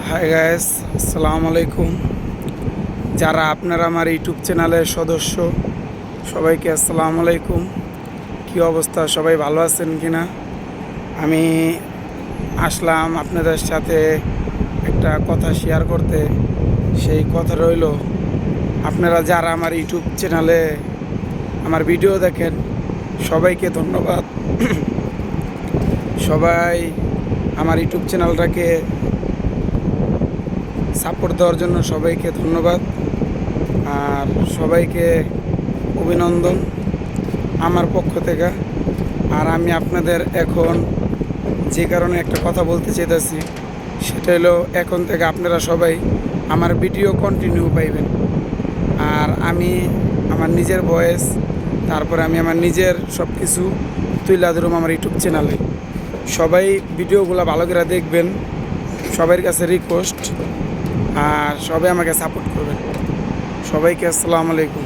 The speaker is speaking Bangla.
হাই গাইস, আসসালামু আলাইকুম। যারা আপনারা আমার ইউটিউব চ্যানেলের সদস্য, সবাইকে আসসালামু আলাইকুম। কী অবস্থা, সবাই ভালো আছেন কি না? আমি আসলাম আপনাদের সাথে একটা কথা শেয়ার করতে। সেই কথা রইল, আপনারা যারা আমার ইউটিউব চ্যানেলে আমার ভিডিও দেখেন, সবাইকে ধন্যবাদ। সবাই আমার ইউটিউব চ্যানেলটাকে সাপোর্ট দেওয়ার জন্য সবাইকে ধন্যবাদ। আর সবাইকে অভিনন্দন আমার পক্ষ থেকে। আর আমি আপনাদের এখন যে কারণে একটা কথা বলতে চাইতেছি, সেটা হলো এখন থেকে আপনারা সবাই আমার ভিডিও কন্টিনিউ পাইবেন। আর আমি আমার নিজের ভয়েস, তারপরে আমি আমার নিজের সব কিছু তুলে ধরুম আমার ইউটিউব চ্যানেলে। সবাই ভিডিওগুলো ভালো করে দেখবেন, সবার কাছে রিকোয়েস্ট। আর সবাই আমাকে সাপোর্ট করবেন। সবাইকে আসসালামু আলাইকুম।